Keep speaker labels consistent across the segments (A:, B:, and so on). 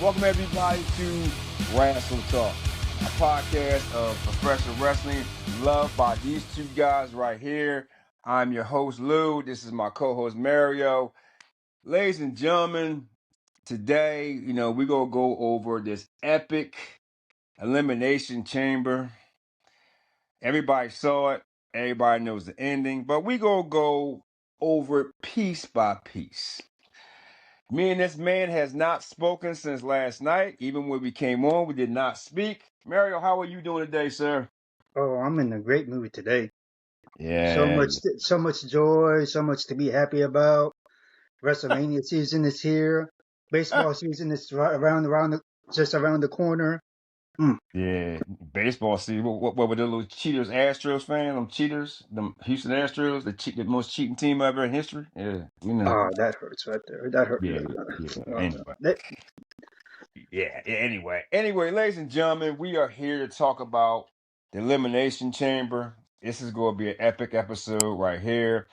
A: Welcome everybody to Wrestle Talk, a podcast of professional wrestling loved by these two guys right here. I'm your host Lou. This is my co-host Mario. Ladies and gentlemen, today, we're gonna go over this epic elimination chamber. Everybody saw it. Everybody knows the ending, but we're gonna go over it piece by piece. Me and this man has not spoken since last night. Even when we came on, we did not speak. Mario, how are you doing today, sir?
B: Oh, I'm in a great mood today.
A: Yeah.
B: So much joy, so much to be happy about. WrestleMania season is here. Baseball season is just around the corner.
A: Yeah, baseball season. What were the little cheaters, Astros fan? Them cheaters, them Houston Astros, the most cheating team ever in history. Yeah,
B: Oh, that hurts right there. That hurt.
A: Yeah. Anyway,
B: That-
A: yeah. Anyway, ladies and gentlemen, we are here to talk about the Elimination Chamber. This is going to be an epic episode right here.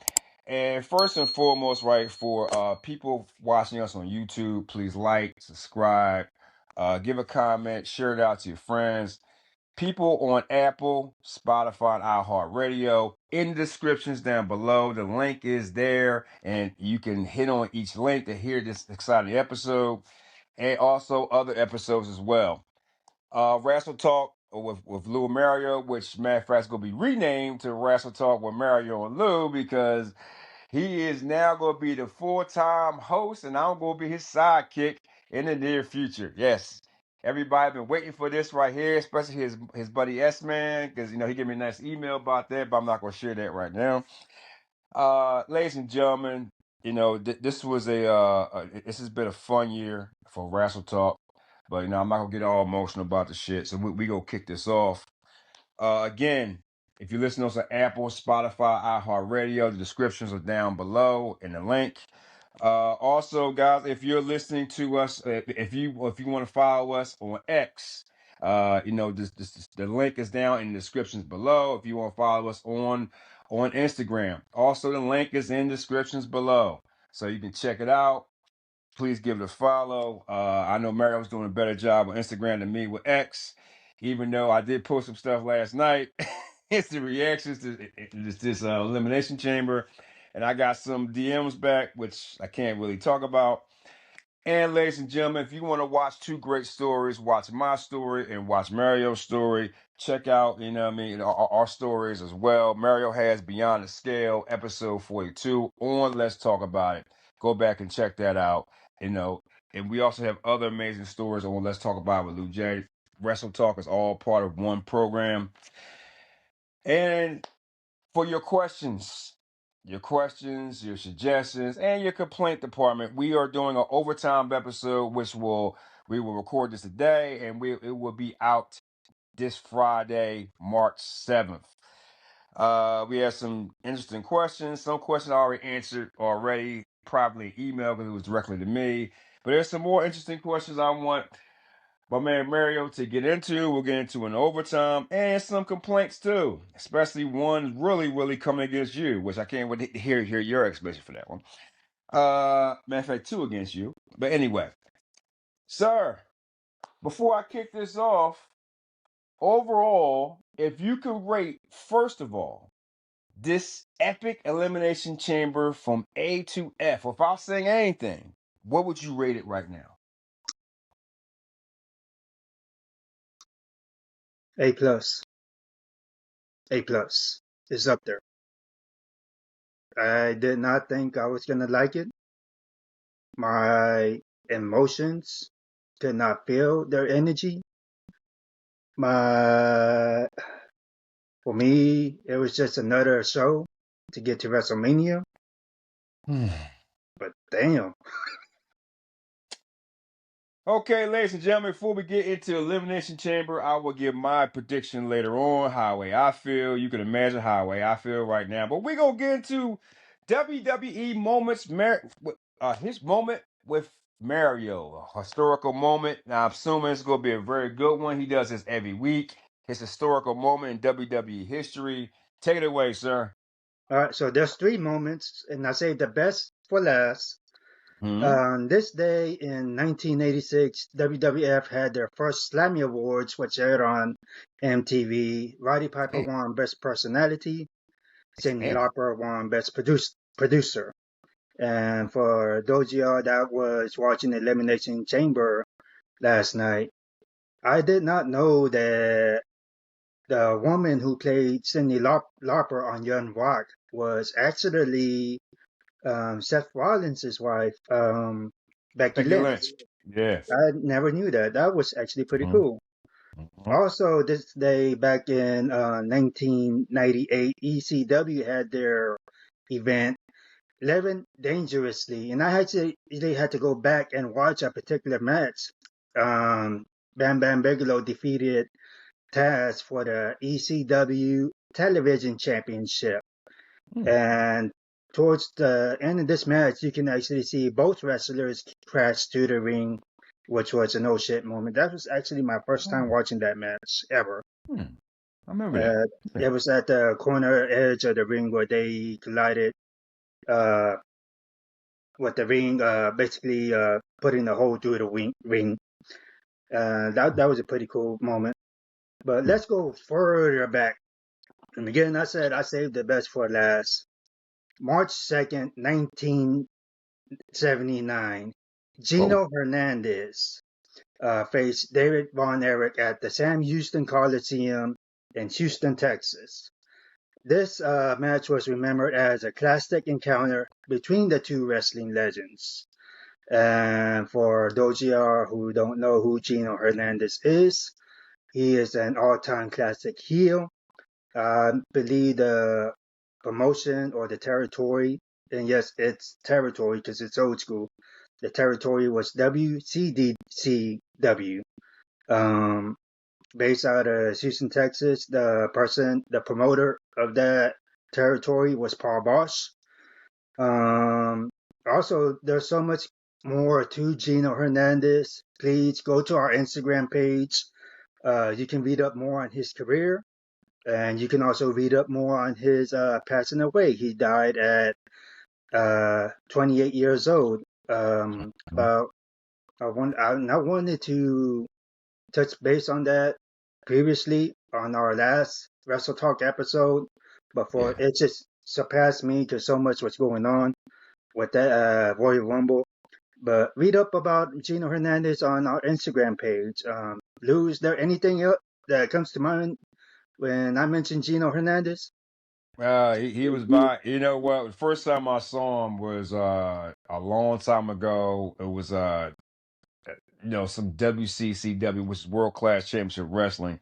A: And first and foremost, right, for people watching us on YouTube, please like, subscribe, give a comment, share it out to your friends. People on Apple, Spotify, and iHeartRadio, in the descriptions down below, the link is there, and you can hit on each link to hear this exciting episode and also other episodes as well. Wrestle Talk with Lou and Mario, which matter of fact is going to be renamed to Wrestle Talk with Mario and Lou because he is now going to be the full-time host, and I'm going to be his sidekick in the near future. Yes, everybody been waiting for this right here, especially his buddy S-Man, because, he gave me a nice email about that, but I'm not going to share that right now. Ladies and gentlemen, this was this has been a fun year for Wrestle Talk, but, I'm not going to get all emotional about the shit, so we going to kick this off. Again, if you listen to us on Apple, Spotify, iHeartRadio, the descriptions are down below in the link. Also, guys, if you're listening to us, if you want to follow us on X, the link is down in the descriptions below. If you want to follow us on Instagram, also the link is in the descriptions below, so you can check it out. Please give it a follow. I know Mario's doing a better job on Instagram than me with X, even though I did post some stuff last night. It's the reactions to this Elimination Chamber, and I got some DMs back, which I can't really talk about. And ladies and gentlemen, if you want to watch two great stories, watch my story and watch Mario's story. Check out, our stories as well. Mario has Beyond the Scale, episode 42 on Let's Talk About It. Go back and check that out. And we also have other amazing stories on Let's Talk About It with Lou J. Wrestle Talk is all part of one program. And for your questions, your suggestions, and your complaint department, we are doing an overtime episode, which we will record this today, and it will be out this Friday, March 7th. We have some interesting questions. Some questions I already answered probably email because it was directly to me. But there's some more interesting questions I want my man Mario to get into. We'll get into an overtime and some complaints too, especially one really, really coming against you, which I can't wait to hear your explanation for that one. Matter of fact, two against you. But anyway, sir, before I kick this off, overall, if you could rate, first of all, this epic elimination chamber from A to F, without saying anything, what would you rate it right now?
B: A plus. A plus is up there. I did not think I was gonna like it. My emotions could not feel their energy. For me, it was just another show to get to WrestleMania. But damn.
A: Okay, ladies and gentlemen, before we get into Elimination Chamber, I will give my prediction later on, how way I feel. You can imagine how way I feel right now. But we're going to get into WWE moments, his moment with Mario, a historical moment. Now, I'm assuming it's going to be a very good one. He does this every week. His historical moment in WWE history. Take it away, sir.
B: All right, so there's three moments, and I saved the best for last.
A: Hmm.
B: On this day in 1986, WWF had their first Slammy Awards, which aired on MTV. Roddy Piper
A: Damn.
B: won Best Personality. Cyndi
A: Damn.
B: Lauper won Best Producer. And for those of y'all that was watching Elimination Chamber last night, I did not know that the woman who played Cyndi Lauper on Young Rock was actually Seth Rollins' wife, Becky
A: Becky
B: Lynch.
A: Lynch. Yes.
B: I never knew that. That was actually pretty
A: Hmm.
B: cool.
A: Hmm.
B: Also, this day back in 1998, ECW had their event, Living Dangerously, and I actually had to go back and watch a particular match. Bam Bam Bigelow defeated Taz for the ECW Television Championship.
A: Hmm.
B: And towards the end of this match, you can actually see both wrestlers crash to the ring, which was a no shit moment. That was actually my first time
A: Oh.
B: watching that match ever.
A: Hmm. I remember that.
B: Uh,
A: Yeah.
B: it was at the corner edge of the ring where they collided uh, with the ring, basically putting the hole through the ring. That was a pretty cool moment. But
A: Hmm.
B: let's go further back. And again, I said I saved the best for last. March 2nd, 1979,
A: Whoa.
B: Gino Hernandez faced David Von Erich at the Sam Houston Coliseum in Houston, Texas. This match was remembered as a classic encounter between the two wrestling legends. And for those of you who don't know who Gino Hernandez is, he is an all-time classic heel. I believe the promotion or the territory, and yes, it's territory because it's old school. The territory was WCDCW, um, based out of Houston, Texas. The promoter of that territory was Paul Bosch. Um, Also, there's so much more to Gino Hernandez. Please go to our Instagram page. You can read up more on his career, and you can also read up more on his passing away. He died at 28 years old.
A: Hmm.
B: About I wanted to touch base on that previously on our last Wrestle Talk episode, but for
A: Yeah.
B: it just surpassed me because so much was going on with that Royal Rumble. But read up about Gino Hernandez on our Instagram page. Lou, is there anything else that comes to mind when I mention Gino Hernandez?
A: He was by, you know what? The first time I saw him was a long time ago. It was some WCCW, which is World Class Championship Wrestling.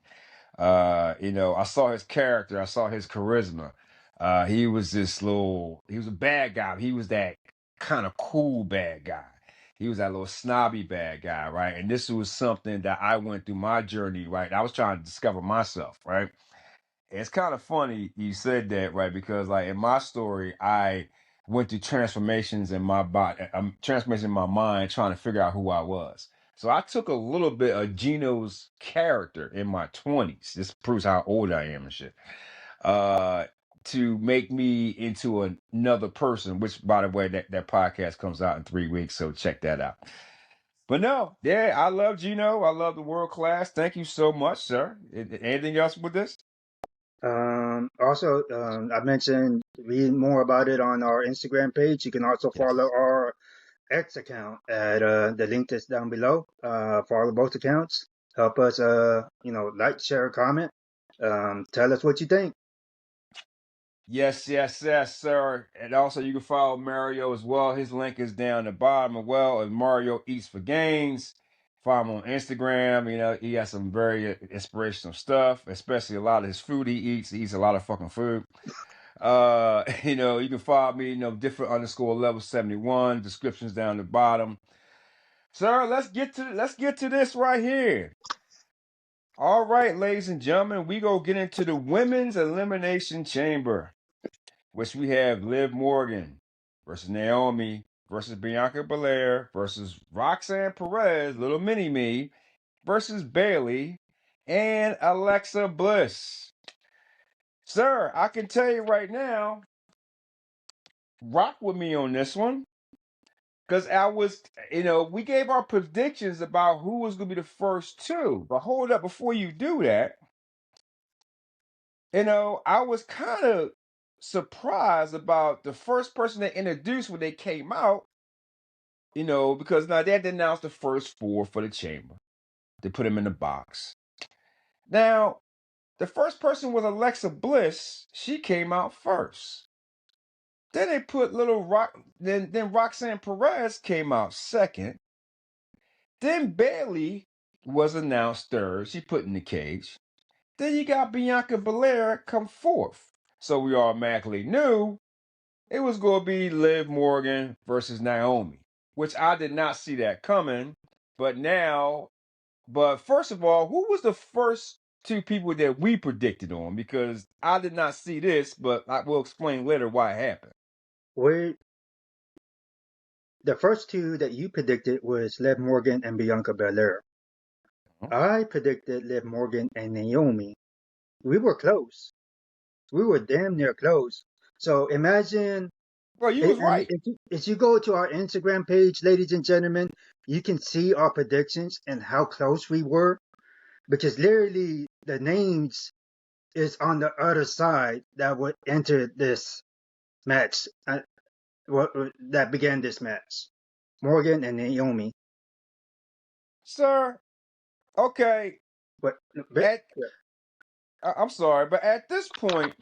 A: I saw his character, I saw his charisma. He was a bad guy. He was that kind of cool bad guy. He was that little snobby bad guy, right? And this was something that I went through my journey, right? I was trying to discover myself, right? It's kind of funny you said that, right? Because like in my story, I went through transformations in my body, transformation in my mind, trying to figure out who I was. So I took a little bit of Gino's character in my 20s. This proves how old I am and shit. Uh, to make me into another person, which by the way, that podcast comes out in 3 weeks, so check that out. But no, yeah, I love Gino. I love the world class. Thank you so much, sir. Anything else with this?
B: Also, I mentioned read more about it on our Instagram page. You can also follow
A: Yes.
B: our X account at the link that's down below. Follow both accounts. Help us, like, share, comment. Tell us what you think.
A: Yes, yes, yes, sir. And also, you can follow Mario as well. His link is down the bottom as well. As Mario Eats for Gains. Follow him on Instagram. He has some very inspirational stuff, especially a lot of his food he eats. He eats a lot of fucking food. You can follow me, different underscore level 71. Descriptions down the bottom. Sir, let's get to this right here. All right, ladies and gentlemen, we go get into the women's elimination chamber, which we have Liv Morgan versus Naomi versus Bianca Belair versus Roxanne Perez, little mini me, versus Bailey and Alexa Bliss. Sir, I can tell you right now, rock with me on this one. Because I was, we gave our predictions about who was going to be the first two. But hold up, before you do that, I was kind of surprised about the first person they introduced when they came out, because now they had to announce the first four for the chamber. They put them in the box. Now, the first person was Alexa Bliss. She came out first. Then they put Little Rock. Then Roxanne Perez came out second. Then Bailey was announced third. She put in the cage. Then you got Bianca Belair come fourth. So we automatically knew it was going to be Liv Morgan versus Naomi, which I did not see that coming. But first of all, who was the first two people that we predicted on? Because I did not see this, but I will explain later why it happened.
B: The first two that you predicted was Liv Morgan and Bianca Belair.
A: Mhm.
B: I predicted Liv Morgan and Naomi. We were close. We were damn near close. So imagine,
A: Well, you was
B: and
A: right.
B: if you go to our Instagram page, ladies and gentlemen, you can see our predictions and how close we were. Because literally the names is on the other side that would enter this match, that began this match. Morgan and Naomi.
A: Sir, okay.
B: But,
A: At I'm sorry, but at this point,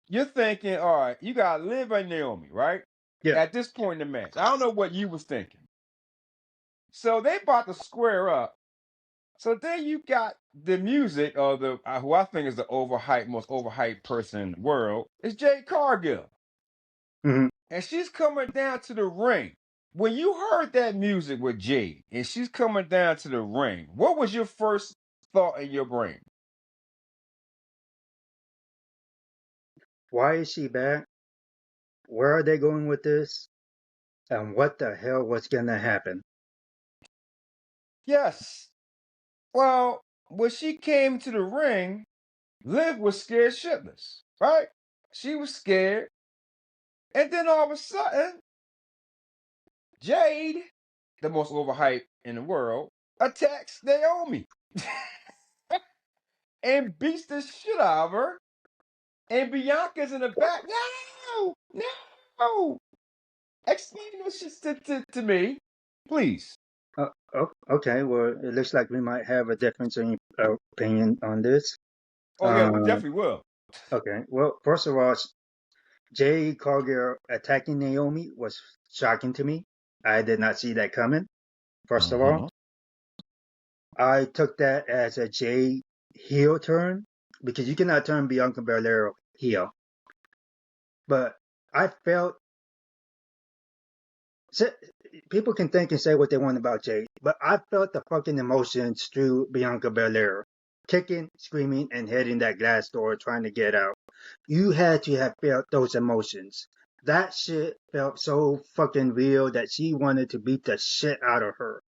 A: you're thinking, all right, you got Liv and Naomi, right?
B: yeah.
A: At this point in the match. I don't know what you was thinking. So they about to square up. So then you got the music of the who I think is the most overhyped person in the world is Jade Cargill.
B: hmm
A: And she's coming down to the ring. When you heard that music with Jade and she's coming down to the ring, what was your first thought in your brain?
B: Why is she back? Where are they going with this? And what the hell was gonna happen?
A: Yes. Well, when she came to the ring, Liv was scared shitless, right? She was scared. And then all of a sudden, Jade, the most overhyped in the world, attacks Naomi and beats the shit out of her. And Bianca's in the back. No, no. Explain this shit to me, please.
B: Okay, well, it looks like we might have a difference in opinion on this.
A: Oh yeah, we
B: Uh,
A: definitely will.
B: okay, well, first of all, Jay Cargill attacking Naomi was shocking to me. I did not see that coming, first of all.
A: Uh-huh.
B: I took that as a Jay heel turn because you cannot turn Bianca Belair heel. But I felt people can think and say what they want about Jade, but I felt the fucking emotions through Bianca Belair, kicking, screaming, and hitting that glass door trying to get out. You had to have felt those emotions. That shit felt so fucking real that she wanted to beat the shit out of her.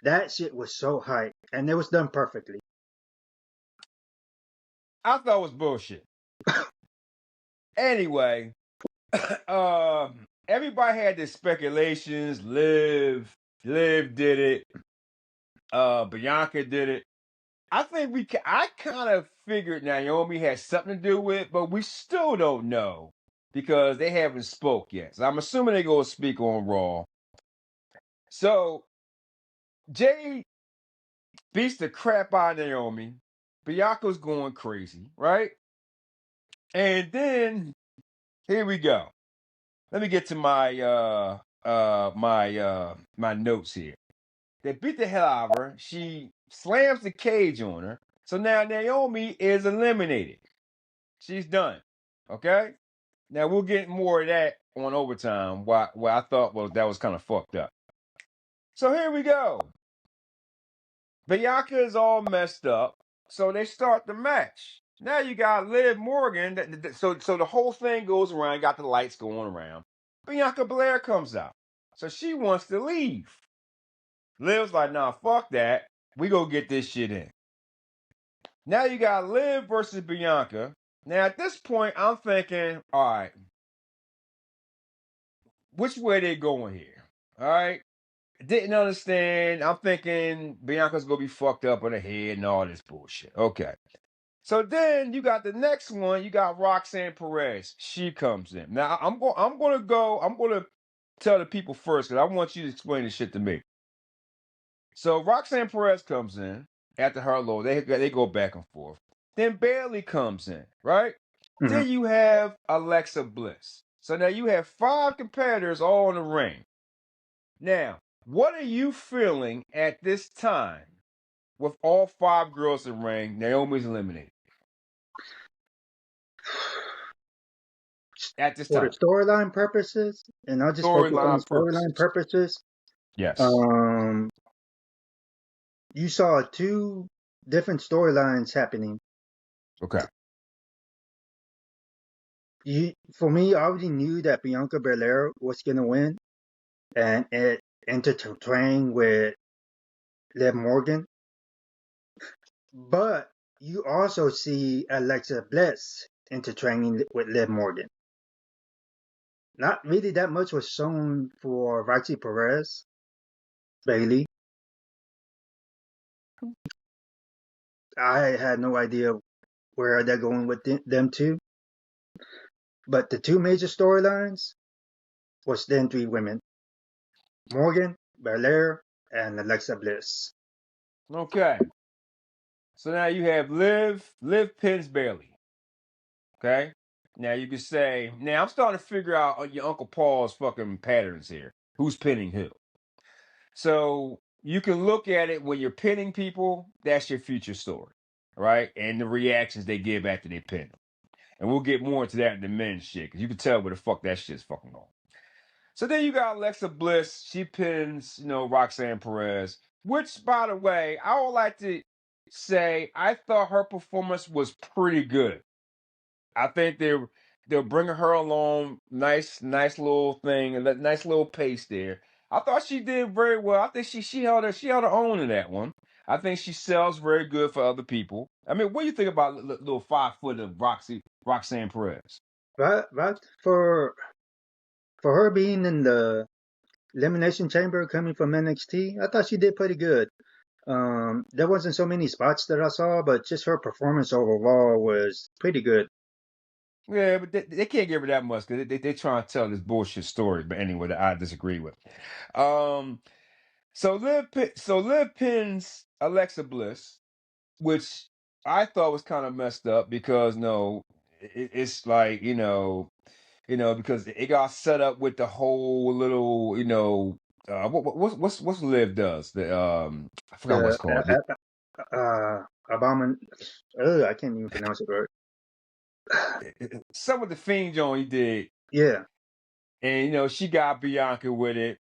B: That shit was so hype, and it was done perfectly.
A: I thought it was bullshit. Anyway, everybody had their speculations. Liv did it. Bianca did it. I kind of figured Naomi had something to do with it, but we still don't know because they haven't spoke yet. So I'm assuming they're going to speak on Raw. So Jay beats the crap out of Naomi. Bianca's going crazy, right? And then here we go. Let me get to my notes here. They beat the hell out of her. She slams the cage on her. So now Naomi is eliminated. She's done. Okay? Now we'll get more of that on overtime. Why I thought that was kind of fucked up. So here we go. Bianca is all messed up. So they start the match. Now you got Liv Morgan. So the whole thing goes around, got the lights going around. Bianca Belair comes out. So she wants to leave. Liv's like, nah, fuck that. We go get this shit in. Now you got Liv versus Bianca. Now at this point, I'm thinking, all right, which way they going here? All right. Didn't understand. I'm thinking Bianca's gonna be fucked up on the head and all this bullshit. Okay. So then you got the next one. You got Roxanne Perez. She comes in. Now I'm gonna tell the people first because I want you to explain this shit to me. So Roxanne Perez comes in after her low. They go back and forth. Then Bailey comes in, right?
B: Mhm.
A: Then you have Alexa Bliss. So now you have 5 competitors all in the ring. Now, what are you feeling at this time with all 5 girls in the ring? Naomi's eliminated at this
B: For the
A: time.
B: storyline purposes, and I'll just focus on the
A: Storyline
B: storyline
A: purposes.
B: purposes.
A: Yes.
B: Um, you saw two different storylines happening.
A: Okay.
B: For me, I already knew that Bianca Belair was gonna win, and it intertwined with Liv Morgan. But you also see Alexa Bliss intertwining with Liv Morgan. Not really that much was shown for Roxy Perez, Bailey. I had no idea where they're going with them two. But the two major storylines was then 3 women: Morgan, Belair, and Alexa Bliss.
A: Okay. So now you have Liv pins Bailey. Okay. Now you can say, now I'm starting to figure out your Uncle Paul's fucking patterns here. Who's pinning who? So you can look at it when you're pinning people, that's your future story, right? And the reactions they give after they pin them. And we'll get more into that in the men's shit, because you can tell where the fuck that shit's fucking going. So then you got Alexa Bliss. She pins, Roxanne Perez, which, by the way, I would like to say I thought her performance was pretty good. I think they're bringing her along. Nice little thing, and that nice little pace there. I thought she did very well. I think she held her own in that one. I think she sells very good for other people. I mean, what do you think about little 5 foot of Roxanne Perez?
B: But for her being in the Elimination Chamber coming from NXT, I thought she did pretty good. There wasn't so many spots that I saw, but just her performance overall was pretty good.
A: Yeah, but they can't give her that much because they trying to tell this bullshit story. But anyway, that I disagree with. Um, so Liv pins Alexa Bliss, which I thought was kind of messed up because no, it's like because it got set up with the whole little what's Liv does I forgot
B: The
A: what's called the,
B: Abomin, I can't even pronounce it right.
A: some of the Fiend joint he did,
B: Yeah,
A: and she got Bianca with it.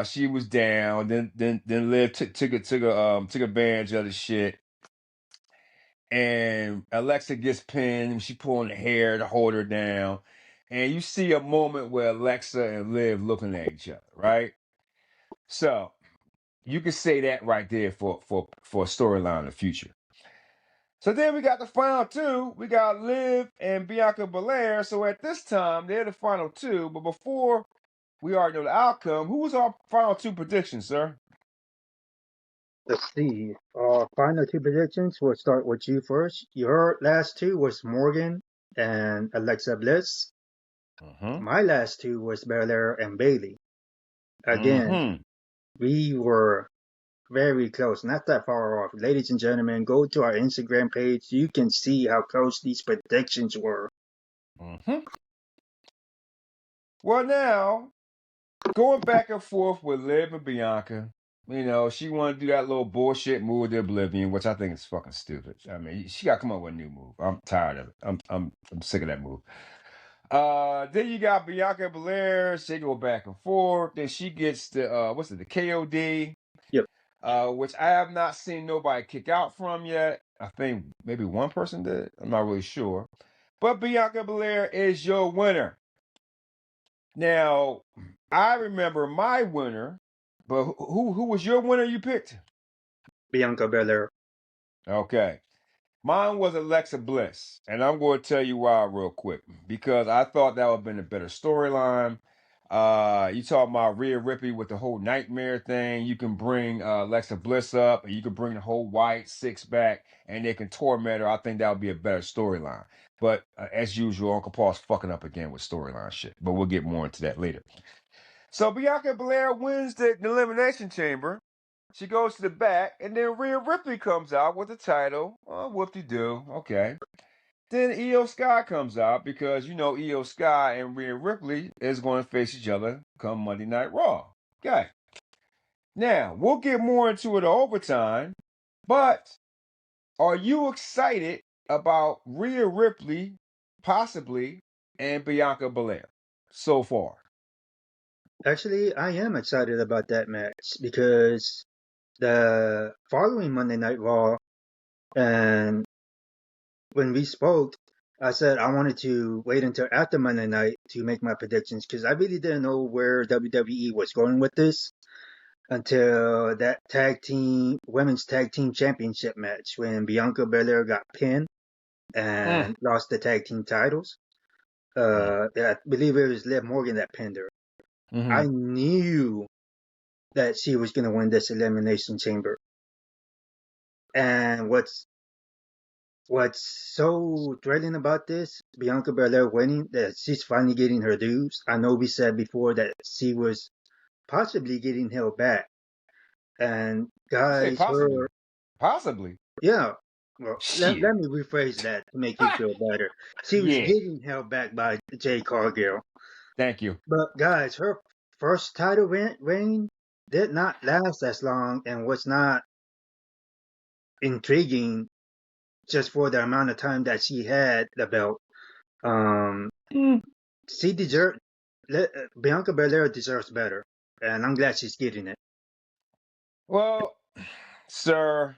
A: She was down. Then Liv took advantage of the shit. And Alexa gets pinned, and she pulling the hair to hold her down. And you see a moment where Alexa and Liv looking at each other, right? So you can say that right there for a storyline in the future. So then we got the final 2. We got Liv and Bianca Belair. So at this time, they're the final 2. But before we already know the outcome, who was our final 2 predictions, sir?
B: let's see. Final two predictions. We'll start with you first. Your last two was Morgan and Alexa Bliss.
A: Mm-hmm.
B: My last two was Belair and Bailey. Again,
A: Mm-hmm.
B: we were very close, not that far off. Ladies and gentlemen, go to our Instagram page. You can see how close these predictions were.
A: Mm-hmm. Well, now going back and forth with Liv and Bianca. She want to do that little bullshit move to Oblivion, which I think is fucking stupid. I mean, she got to come up with a new move. I'm tired of it. I'm sick of that move. Then you got Bianca Belair. She go back and forth. Then she gets the KOD,
B: Yep.
A: which I have not seen nobody kick out from yet. I think maybe one person did. I'm not really sure. But Bianca Belair is your winner. Now, I remember my winner, but who was your winner you picked?
B: Bianca Belair.
A: Okay. Mine was Alexa Bliss, and I'm going to tell you why real quick. Because I thought that would have been a better storyline. You talk about Rhea Ripley with the whole nightmare thing. You can bring Alexa Bliss up, and you can bring the whole White Six back, and they can torment her. I think that would be a better storyline. But as usual, Uncle Paul's fucking up again with storyline shit. But we'll get more into that later. So Bianca Belair wins the Elimination Chamber. She goes to the back, and then Rhea Ripley comes out with the title. Oh, whoop-de-doo. Okay. Then Io Sky comes out because you know Io Sky and Rhea Ripley is going to face each other come Monday Night Raw. Okay. Now, we'll get more into it overtime, but are you excited about Rhea Ripley possibly and Bianca Belair so far?
B: Actually, I am excited about that match because the following Monday Night Raw, and when we spoke, I said I wanted to wait until after Monday night to make my predictions because I really didn't know where WWE was going with this until that women's tag team championship match when Bianca Belair got pinned
A: Mm,
B: and lost the tag team titles.
A: mm,
B: I believe it was Liv Morgan that pinned her. I
A: mm-hmm.
B: knew that she was going to win this Elimination Chamber. And what's so thrilling about this, Bianca Belair winning, that she's finally getting her dues. I know we said before that she was possibly getting held back. And
A: You say
B: guys,
A: possibly. Possibly.
B: yeah, well,
A: Shit.
B: let me rephrase that to make you feel better. She was
A: Yeah.
B: getting held back by Jay Cargill.
A: Thank you.
B: But guys, her first title reign did not last as long and was not intriguing just for the amount of time that she had the belt. Um,
A: Mm.
B: she deserved Bianca Belair deserves better, and I'm glad she's getting it.
A: Well, sir,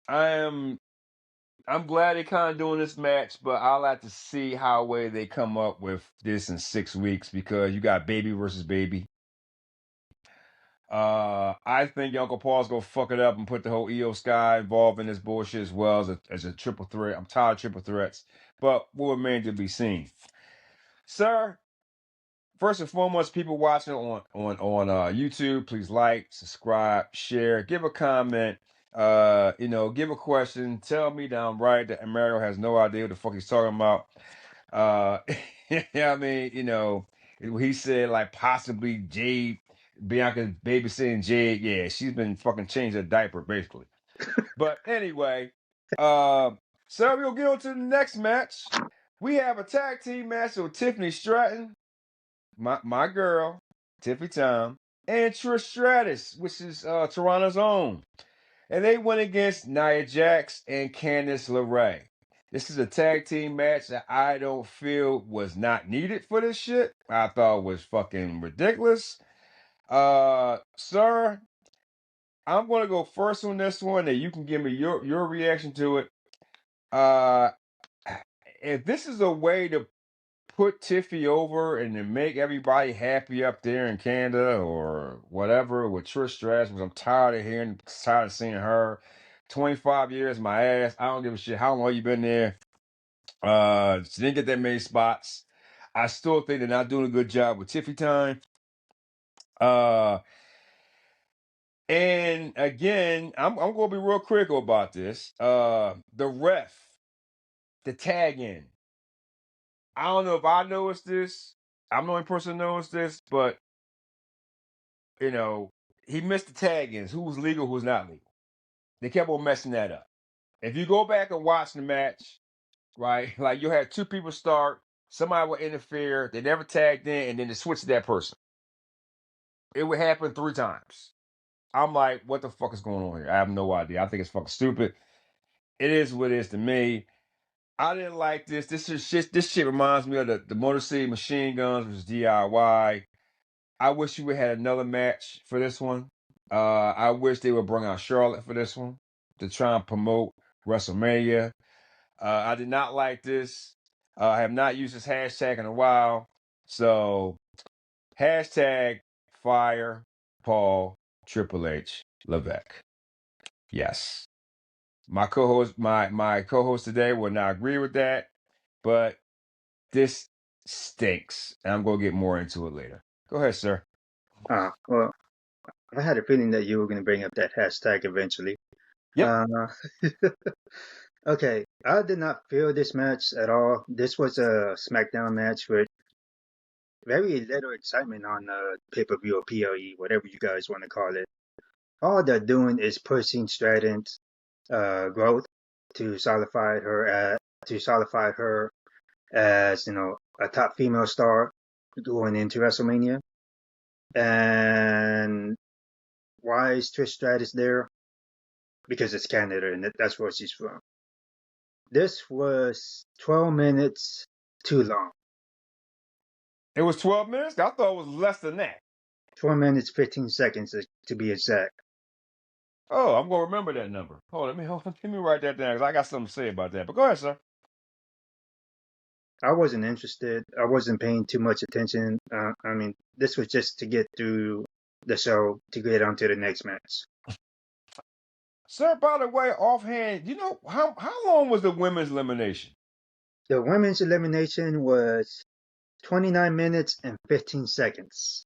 A: I'm glad they're kind of doing this match, but I'll have to see how way they come up with this in 6 weeks because you got baby versus baby. I think Uncle Paul's gonna fuck it up and put the whole EO Sky involved in this bullshit as well as a triple threat. I'm tired of triple threats, but will remain to be seen. Sir, first and foremost, people watching on YouTube, please like, subscribe, share, give a comment. Give a question. Tell me that I'm right that Mario has no idea what the fuck he's talking about. Uh, yeah, I mean, he said like possibly Jade, Bianca's babysitting Jade. Yeah, she's been fucking changed her diaper basically. But anyway, so we'll get on to the next match. We have a tag team match with Tiffany Stratton, my girl, Tiffy Tom, and Trish Stratus, which is Toronto's own. And they went against Nia Jax and Candice LeRae. This is a tag team match that I don't feel was not needed for this shit. I thought was fucking ridiculous. Sir, I'm gonna go first on this one, and you can give me your reaction to it. Uh, if this is a way to put Tiffy over and to make everybody happy up there in Canada or whatever with Trish Stratus, because I'm tired of seeing her. 25 years, my ass. I don't give a shit how long you been there. She didn't get that many spots. I still think they're not doing a good job with Tiffy time. Uh, and again, I'm gonna be real critical about this. The ref, the tag in. I don't know if I noticed this. I'm the only person who noticed this, but you know, he missed the tag-ins. Who was legal, who was not legal. They kept on messing that up. If you go back and watch the match, right, like you had two people start, somebody would interfere, they never tagged in, and then they switched to that person. It would happen 3 times. I'm like, what the fuck is going on here? I have no idea. I think it's fucking stupid. It is what it is to me. I didn't like this. This shit reminds me of the Motor City Machine Guns versus DIY. I wish you would had another match for this one. I wish they would bring out Charlotte for this one to try and promote WrestleMania. I did not like this. I have not used this hashtag in a while. So hashtag fire Paul Triple H Levesque. Yes. My co-host today will not agree with that, but this stinks. And I'm gonna get more into it later. Go ahead, sir.
B: Well, I had a feeling that you were going to bring up that hashtag eventually.
A: Yep.
B: Uh, okay, I did not feel this match at all. This was a SmackDown match with very little excitement on pay-per-view or PLE, whatever you guys want to call it. All they're doing is pushing Stratton's growth to solidify her as a top female star going into WrestleMania. And why is Trish Stratus there? Because it's Canada and that's where she's from. This was 12 minutes too long.
A: It was 12 minutes? I thought it was less than that.
B: 12 minutes, 15 seconds to be exact.
A: Oh, I'm gonna remember that number. Hold on, let me write that down because I got something to say about that. But go ahead, sir.
B: I wasn't interested. I wasn't paying too much attention. This was just to get through the show to get on to the next match.
A: Sir, by the way, offhand, you know how long was the women's elimination?
B: The women's elimination was 29 minutes and 15 seconds.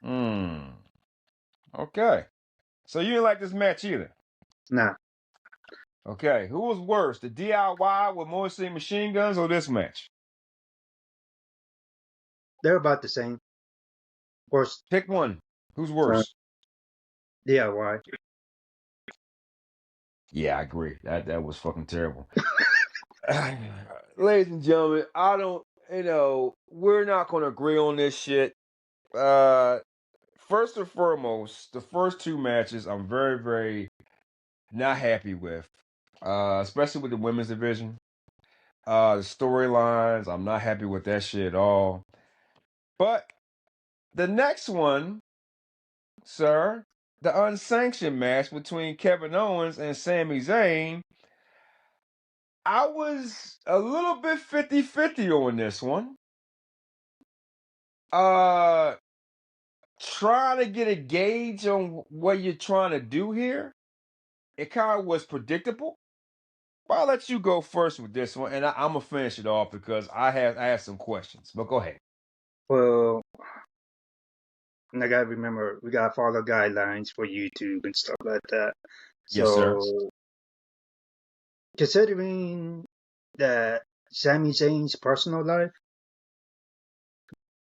A: Okay. So you didn't like this match either?
B: Nah.
A: Okay. Who was worse, the DIY with Morrissey machine guns or this match?
B: They're about the same. Worst.
A: Pick one. Who's worse?
B: DIY.
A: Yeah, I agree. That was fucking terrible. Ladies and gentlemen, I don't, we're not going to agree on this shit. First and foremost, the first two matches I'm very, very not happy with, especially with the women's division. The storylines, I'm not happy with that shit at all. But the next one, sir, the unsanctioned match between Kevin Owens and Sami Zayn, I was a little bit 50-50 on this one. Trying to get a gauge on what you're trying to do here. It kind of was predictable. But I'll let you go first with this one, and I'm gonna finish it off because I have some questions. But go ahead.
B: Well, and I gotta remember we gotta follow guidelines for YouTube and stuff like that.
A: Yes, sir.
B: So, considering that Sami Zayn's personal life,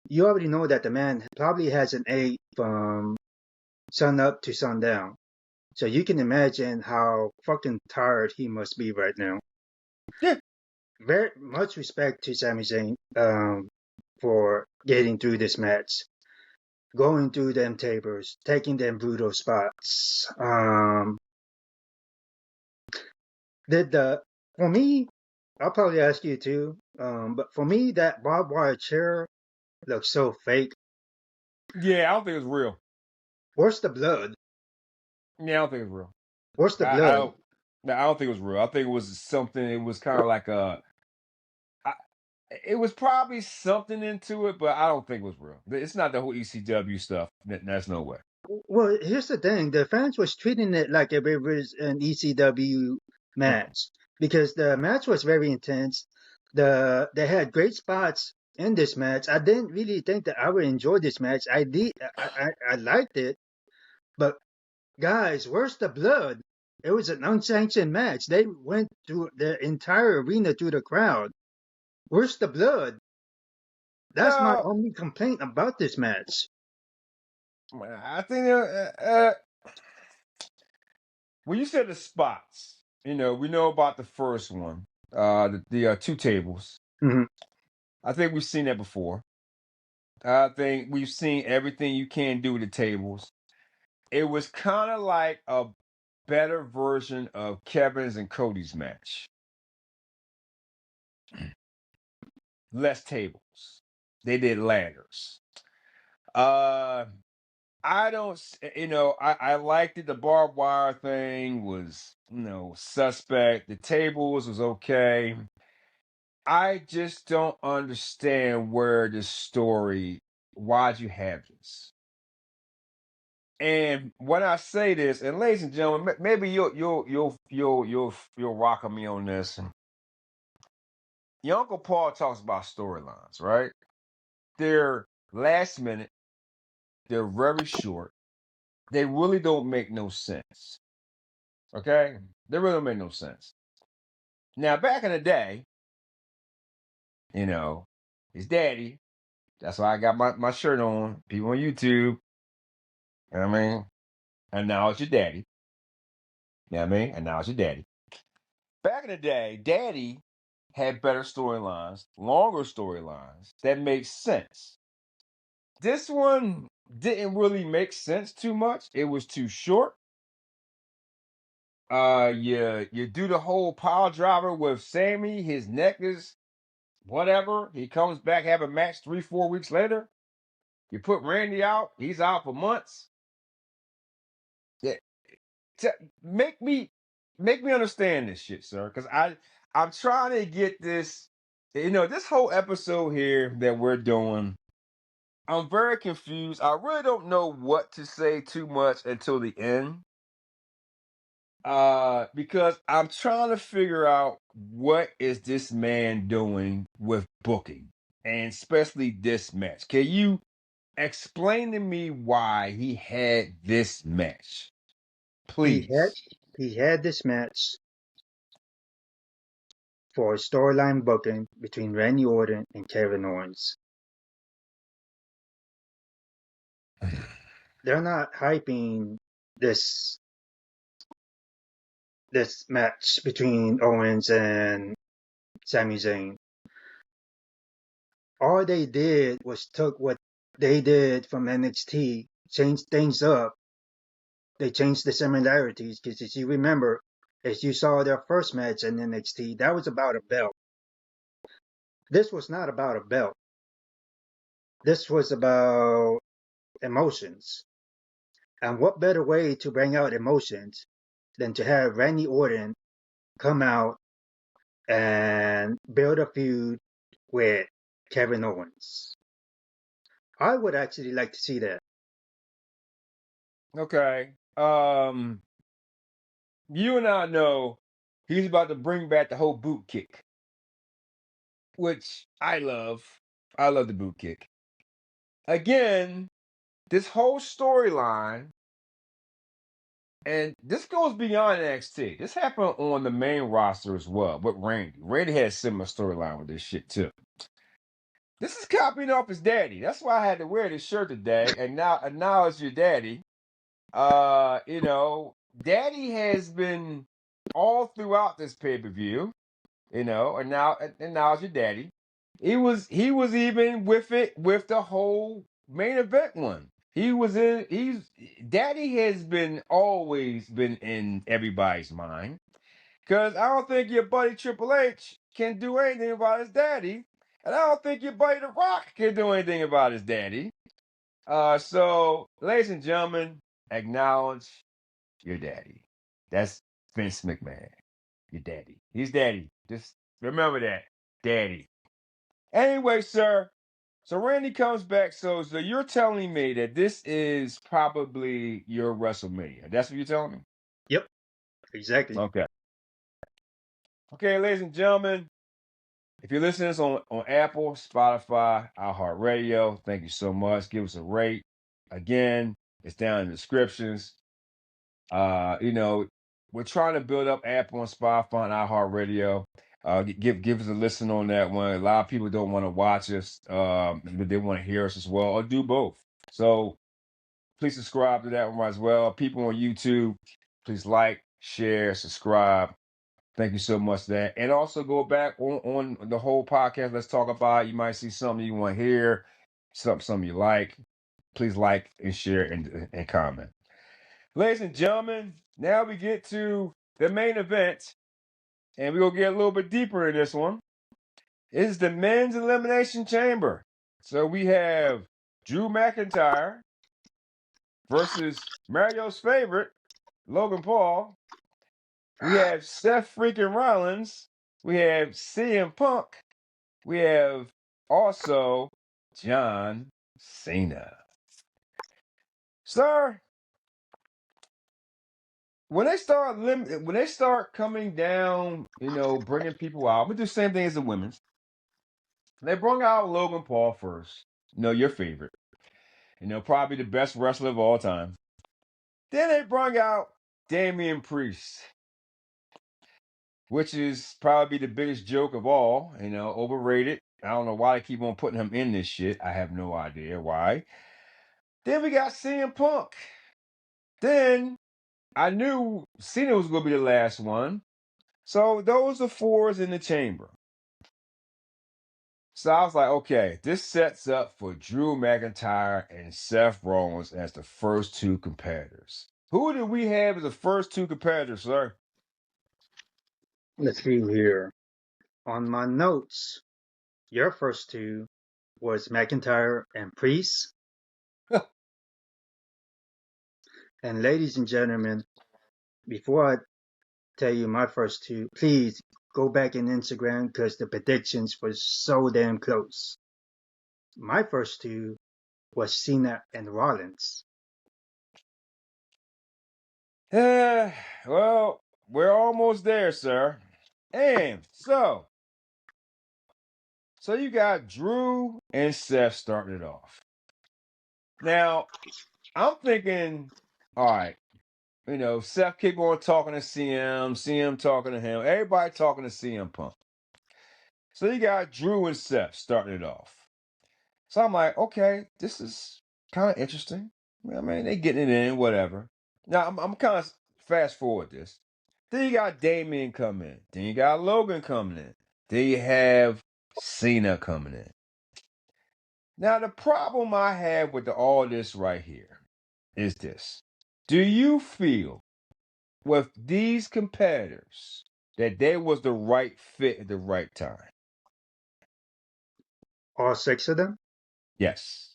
B: you already know that the man probably hasn't ate from sun up to sundown. So you can imagine how fucking tired he must be right now.
A: Yeah.
B: Very much respect to Sami Zayn for getting through this match, going through them tables, taking them brutal spots. For me, I'll probably ask you too. But for me, that barbed wire chair looks so fake.
A: Yeah, I don't think it's real.
B: Where's the blood?
A: Yeah, I don't think it's real.
B: Where's the
A: I
B: blood?
A: don't. No, I don't think it was real. I think it was something. It was kind of like it was probably something into it, but I don't think it was real. It's not the whole ECW stuff. That's no way.
B: Well, here's the thing: the fans was treating it like if it was an ECW match because the match was very intense. They had great spots in this match. I didn't really think that I would enjoy this match. I did. I liked it, but guys, where's the blood? It was an unsanctioned match. They went through the entire arena through the crowd. Where's the blood? That's my
A: No,
B: only complaint about this match.
A: I think when you said the spots, we know about the first one, the two tables.
B: Mm-hmm.
A: I think we've seen that before. I think we've seen everything you can do with the tables. It was kind of like a better version of Kevin's and Cody's match. Less tables. They did ladders. I don't, I liked it. The barbed wire thing was, suspect. The tables was okay. I just don't understand where this story, why'd you have this? And when I say this, and ladies and gentlemen, maybe you'll rock with me on this. Your Uncle Paul talks about storylines, right? they're last minute. They're very short. They really don't make no sense. Okay? They really don't make no sense. Now, back in the day, his daddy, that's why I got my shirt on. People on YouTube, you know what I mean? And now it's your daddy. You know what I mean? And now it's your daddy. Back in the day, daddy had better storylines, longer storylines that make sense. This one didn't really make sense too much. It was too short. You do the whole pile driver with Sammy. His neck is whatever. He comes back, have a match 3-4 weeks later. You put Randy out. He's out for months. Yeah, t- make me understand this shit, sir. Because I'm trying to get this. This whole episode here that we're doing. I'm very confused. I really don't know what to say too much until the end. Because I'm trying to figure out what is this man doing with booking, and especially this match. Can you explain to me why he had this match,
B: He had
A: please?
B: he had this match for a storyline booking between Randy Orton and Kevin Owens. They're not hyping this this match between Owens and Sami Zayn. All they did was took what they did from NXT, changed things up. They changed the similarities because as you remember, as you saw their first match in NXT, that was about a belt. This was not about a belt. This was about emotions. And what better way to bring out emotions than to have Randy Orton come out and build a feud with Kevin Owens? I would actually like to see that.
A: Okay. You and I know he's about to bring back the whole boot kick, which I love. I love the boot kick. Again, this whole storyline, and this goes beyond NXT. This happened on the main roster as well with Randy. Randy had a similar storyline with this shit too. This is copying off his daddy. That's why I had to wear this shirt today. And now it's your daddy. Daddy has been all throughout this pay-per-view, and now it's your daddy. He was even with it with the whole main event one. He's Daddy has been always been in everybody's mind. Cause I don't think your buddy Triple H can do anything about his daddy. And I don't think your buddy The Rock can do anything about his daddy. So ladies and gentlemen, acknowledge your daddy. That's Vince McMahon. Your daddy. He's daddy. Just remember that. Daddy. Anyway, sir. So Randy comes back. So you're telling me that this is probably your WrestleMania. That's what you're telling me?
B: Yep, exactly.
A: Okay. Okay, ladies and gentlemen. If you're listening to this on Apple, Spotify, iHeartRadio, thank you so much. Give us a rate. Again, it's down in the descriptions. Uh, you know, we're trying to build up Apple and Spotify and iHeartRadio. Give us a listen on that one. A lot of people don't want to watch us, but they want to hear us as well, or do both. So please subscribe to that one as well. People on YouTube, please like, share, subscribe. Thank you so much for that. And also go back on the whole podcast. Let's talk about it. You might see something you want to hear, something you like. Please like and share and comment. Ladies and gentlemen, now we get to the main event, and we're gonna get a little bit deeper in this one. It is the men's elimination chamber. So we have Drew McIntyre versus Mario's favorite, Logan Paul. We have Seth freaking Rollins. We have CM Punk. We have also John Cena. Sir, when they start coming down, bringing people out, we do the same thing as the women's. They brought out Logan Paul first. your favorite. Probably the best wrestler of all time. Then they brought out Damian Priest, which is probably the biggest joke of all, overrated. I don't know why they keep on putting him in this shit. I have no idea why. Then we got CM Punk. Then I knew Cena was going to be the last one. So those are fours in the chamber. So I was like, okay, this sets up for Drew McIntyre and Seth Rollins as the first two competitors. Who did we have as the first two competitors, sir?
B: Let's see here. On my notes, your first two was McIntyre and Priest. And ladies and gentlemen, before I tell you my first two, please go back in Instagram because the predictions were so damn close. My first two was Cena and Rollins.
A: Well, we're almost there, sir. And so you got Drew and Seth starting it off. Now, I'm thinking, all right, Seth keep on talking to CM talking to him, everybody talking to CM Punk. So you got Drew and Seth starting it off. So I'm like, okay, this is kind of interesting. I mean, they getting it in, whatever. Now I'm kind of fast forward this. Then you got Damien coming in. Then you got Logan coming in. Then you have Cena coming in. Now the problem I have with all this right here is this. Do you feel with these competitors that they was the right fit at the right time?
B: All six of them?
A: Yes.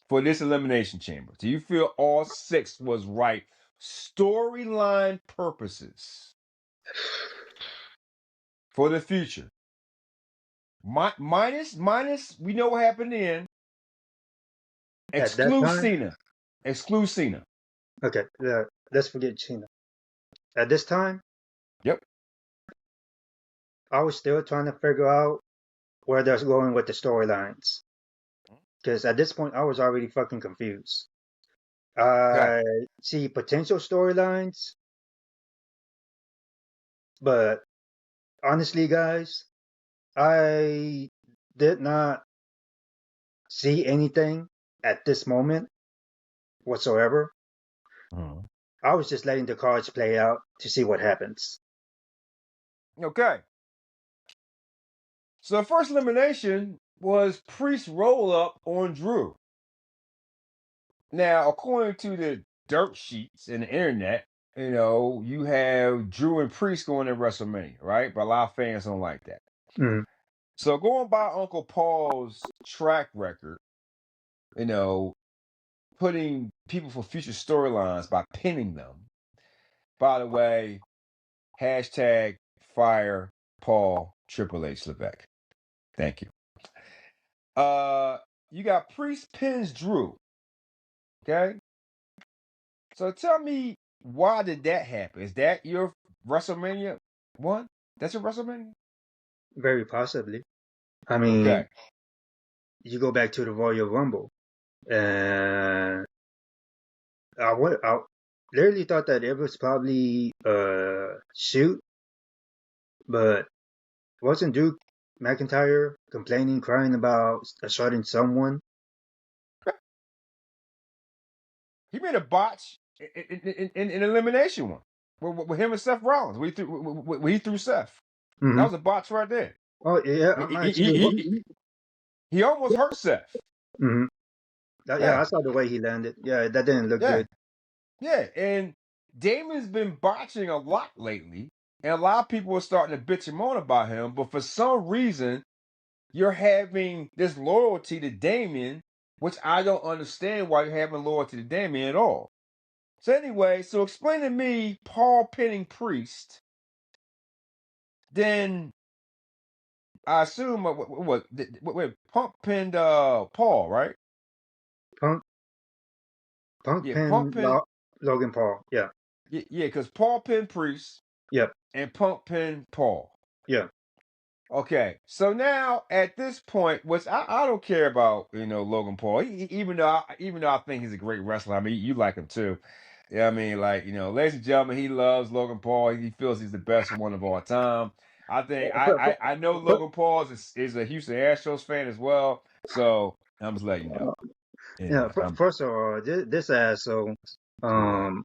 A: For this elimination chamber, do you feel all six was right storyline purposes for the future? Minus, we know what happened then.
B: At that
A: Exclude
B: time?
A: Cena. Exclude Cena.
B: Okay, let's forget Cena. At this time,
A: Yep.
B: I was still trying to figure out where they're going with the storylines. Because at this point, I was already fucking confused.
A: Okay.
B: I see potential storylines, but honestly, guys, I did not see anything at this moment whatsoever.
A: Mhm.
B: I was just letting the cards play out to see what happens.
A: Okay. So the first elimination was Priest roll up on Drew. Now, according to the dirt sheets and the internet, you have Drew and Priest going to WrestleMania, right? But a lot of fans don't like that.
B: Mm.
A: So going by Uncle Paul's track record, putting people for future storylines by pinning them. By the way, hashtag fire Paul Triple H Levesque. Thank you. You got Priest pins Drew. Okay. So tell me, why did that happen? Is that your WrestleMania one? That's your WrestleMania?
B: Very possibly. I mean,
A: Okay.
B: you go back to the Royal Rumble, and I literally thought that it was probably a shoot, but wasn't Drew McIntyre complaining, crying about assaulting someone?
A: He made a botch in elimination one with him and Seth Rollins. He threw Seth. That
B: Mm-hmm.
A: was a botch right there.
B: Oh yeah,
A: He,
B: I'm
A: he,
B: actually.
A: he, he, he almost hurt Seth.
B: Mm-hmm. Yeah, I
A: Yeah,
B: saw the way he landed. Yeah, that didn't look
A: yeah,
B: good.
A: yeah. And Damon's been botching a lot lately, and a lot of people are starting to bitch and moan about him. But for some reason, you're having this loyalty to Damien, which I don't understand why you're having loyalty to Damien at all. So anyway, so explain to me Paul pinning Priest. Then I assume what Punk pinned Paul, right?
B: Punk, Punk
A: Yeah, Punk
B: pinned
A: pinned
B: Logan Paul. Yeah,
A: yeah, because Paul pinned Priest
B: yep,
A: and Punk pinned Paul.
B: yeah.
A: Okay, so now at this point, which I don't care about, Logan Paul. Even though I think he's a great wrestler. I mean, you like him too. Yeah, I mean, like ladies and gentlemen, he loves Logan Paul. He feels he's the best one of all time. I think I know Logan Paul is a Houston Astros fan as well. So I'm just letting you know.
B: Yeah,
A: Anyway,
B: first of all, this asshole,
A: yeah,
B: um,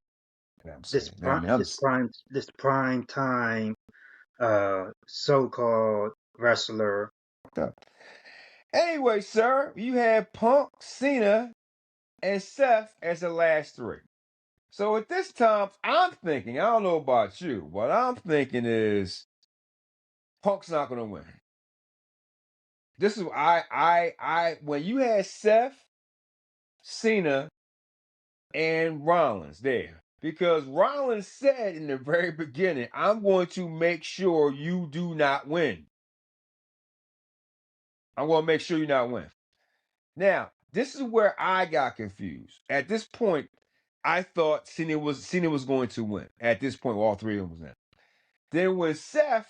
A: I'm
B: this
A: saying. I
B: prime,
A: mean, I'm
B: this
A: just
B: prime, this prime time, so-called wrestler.
A: anyway, sir. You had Punk, Cena, and Seth as the last three. So at this time, I'm thinking, I don't know about you, what I'm thinking is Punk's not gonna win. This is when you had Seth, Cena, and Rollins there. Because Rollins said in the very beginning, I'm going to make sure you do not win. I'm going to make sure you not win. Now, this is where I got confused. At this point, I thought Cena was going to win. At this point, all three of them was in. Then when Seth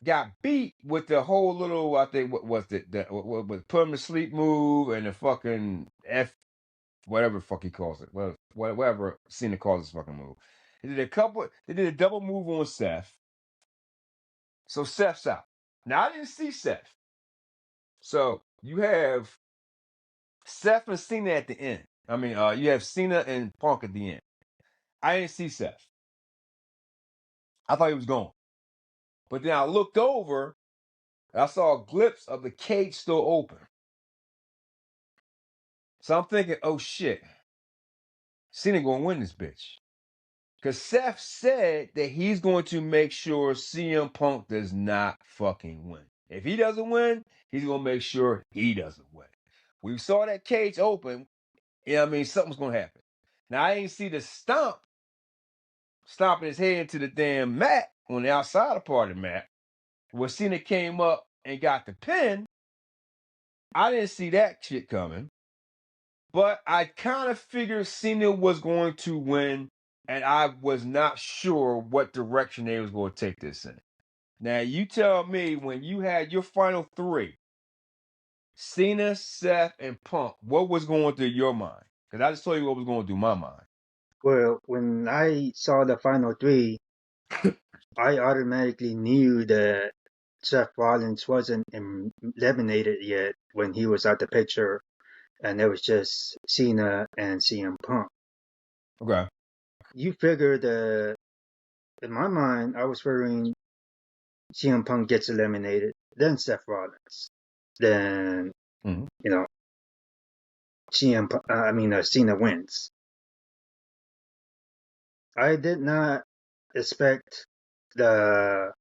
A: got beat with the whole little, I think, what was it? What was put him to sleep move and the fucking F, whatever the fuck he calls it. Whatever Cena calls his fucking move. They did a double move on Seth. So Seth's out. Now, I didn't see Seth. So you have Seth and Cena at the end. I mean, you have Cena and Punk at the end. I didn't see Seth. I thought he was gone. But then I looked over, and I saw a glimpse of the cage still open. So I'm thinking, oh shit, Cena gonna win this bitch. Because Seth said that he's going to make sure CM Punk does not fucking win. If he doesn't win, he's gonna make sure he doesn't win. We saw that cage open. I mean, something's gonna happen. Now I ain't see the stomping his head into the damn mat on the outside part of the mat. When Cena came up and got the pin, I didn't see that shit coming. But I kind of figured Cena was going to win, and I was not sure what direction they was going to take this in. Now, you tell me when you had your final three, Cena, Seth, and Punk, what was going through your mind? Because I just told you what was going through my mind.
B: Well, when I saw the final three, I automatically knew that Seth Rollins wasn't eliminated yet when he was out the picture, and it was just Cena and CM Punk.
A: Okay.
B: You figure that, in my mind, I was figuring CM Punk gets eliminated, then Seth Rollins, then
A: Mm-hmm.
B: you know Cena wins. I did not expect the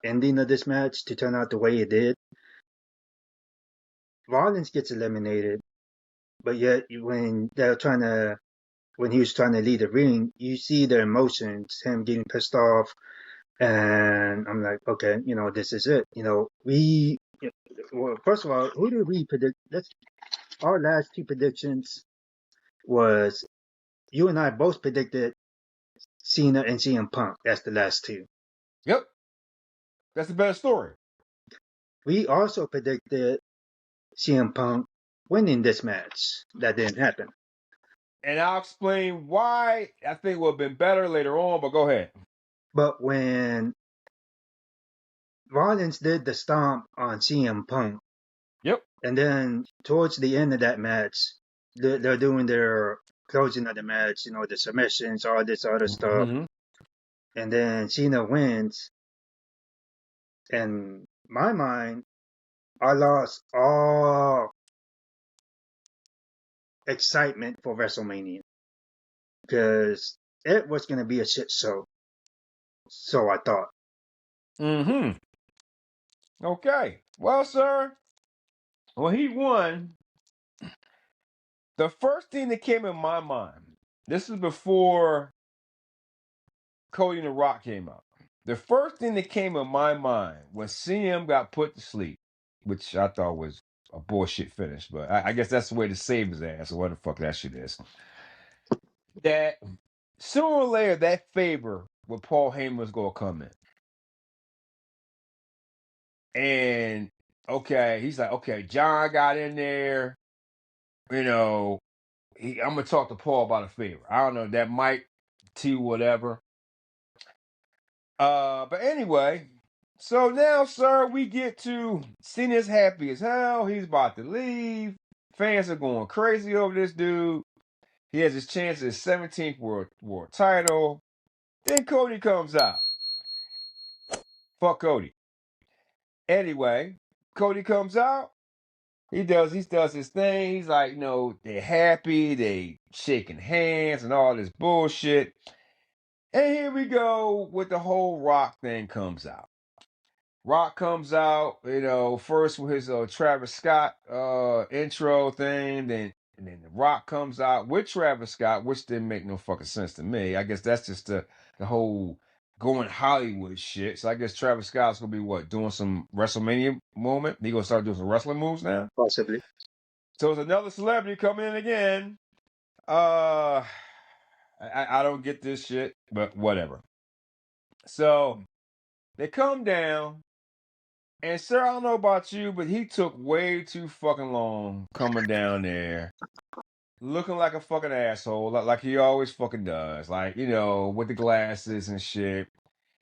B: ending of this match to turn out the way it did. Rollins gets eliminated, but yet when he was trying to lead the ring, you see the emotions, him getting pissed off, and I'm like, okay, this is it. Well, first of all, who did we predict? Our last two predictions was you and I both predicted Cena and CM Punk. That's the last two.
A: Yep. That's the better story.
B: We also predicted CM Punk winning this match. That didn't happen.
A: And I'll explain why I think it would have been better later on, but go ahead.
B: But when Rollins did the stomp on CM Punk,
A: Yep.
B: and then towards the end of that match, they're doing their closing of the match, the submissions, all this other stuff,
A: Mm-hmm.
B: and then Cena wins. In my mind, I lost all excitement for WrestleMania because it was going to be a shit show. So I thought.
A: Mm-hmm. Okay. Well, sir, when he won, the first thing that came in my mind, this is before Cody and The Rock came out. The first thing that came in my mind when CM got put to sleep, which I thought was a bullshit finish, but I guess that's the way to save his ass, or what the fuck that shit is. That sooner or later, that favor with Paul Heyman was going to come in. And okay, he's like, okay, John got in there. You know, I'm gonna talk to Paul about a favor. I don't know that might T whatever. But anyway, so now, sir, we get to Cena's happy as hell. He's about to leave. Fans are going crazy over this dude. He has his chance at his 17th world title. Then Cody comes out. Fuck Cody. Anyway, Cody comes out. He does his thing. He's like, they're happy, they shaking hands and all this bullshit. And here we go with the whole Rock thing comes out. Rock comes out, first with his Travis Scott intro thing, then the Rock comes out with Travis Scott, which didn't make no fucking sense to me. I guess that's just the whole going Hollywood shit. So I guess Travis Scott's gonna be doing some WrestleMania moment. He gonna start doing some wrestling moves now.
B: Possibly.
A: So it's another celebrity coming in again. I don't get this shit, but whatever. So they come down. And sir, I don't know about you, but he took way too fucking long coming down there, looking like a fucking asshole, like he always fucking does. Like, with the glasses and shit.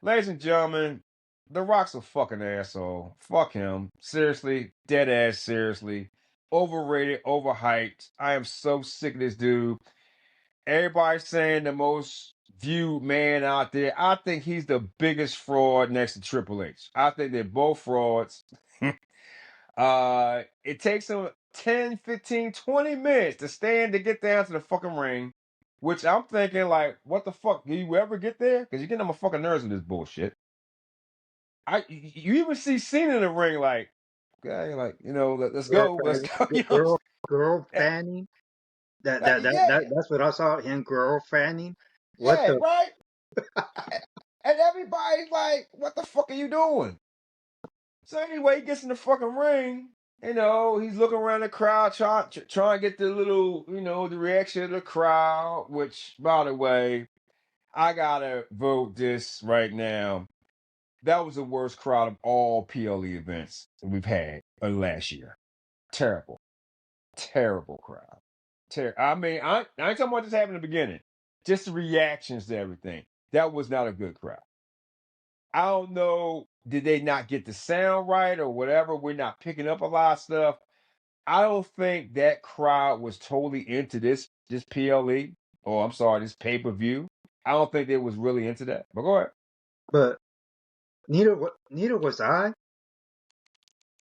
A: Ladies and gentlemen, The Rock's a fucking asshole. Fuck him. Seriously, dead ass seriously. Overrated, overhyped. I am so sick of this dude. Everybody's saying the most viewed man out there. I think he's the biggest fraud next to Triple H. I think they're both frauds. It takes him 10, 15, 20 minutes to stand to get down to the fucking ring, which I'm thinking, like, what the fuck? Do you ever get there? Because you're getting on my fucking nerves with this bullshit. You even see Cena in the ring, like, okay, like, let's go, let's go.
B: Girl fanning.
A: Yeah,
B: That's what I saw him, girl fanning. What
A: yeah,
B: the?
A: right. And everybody's like, what the fuck are you doing? So anyway, he gets in the fucking ring. He's looking around the crowd, trying to get the little, the reaction of the crowd. Which, by the way, I gotta vote this right now. That was the worst crowd of all PLE events we've had last year. Terrible, terrible crowd. I mean, I ain't talking about this happening in the beginning. Just the reactions to everything. That was not a good crowd. I don't know, did they not get the sound right or whatever? We're not picking up a lot of stuff. I don't think that crowd was totally into this PLE, or I'm sorry, this pay-per-view. I don't think they was really into that. But go ahead.
B: But neither was I,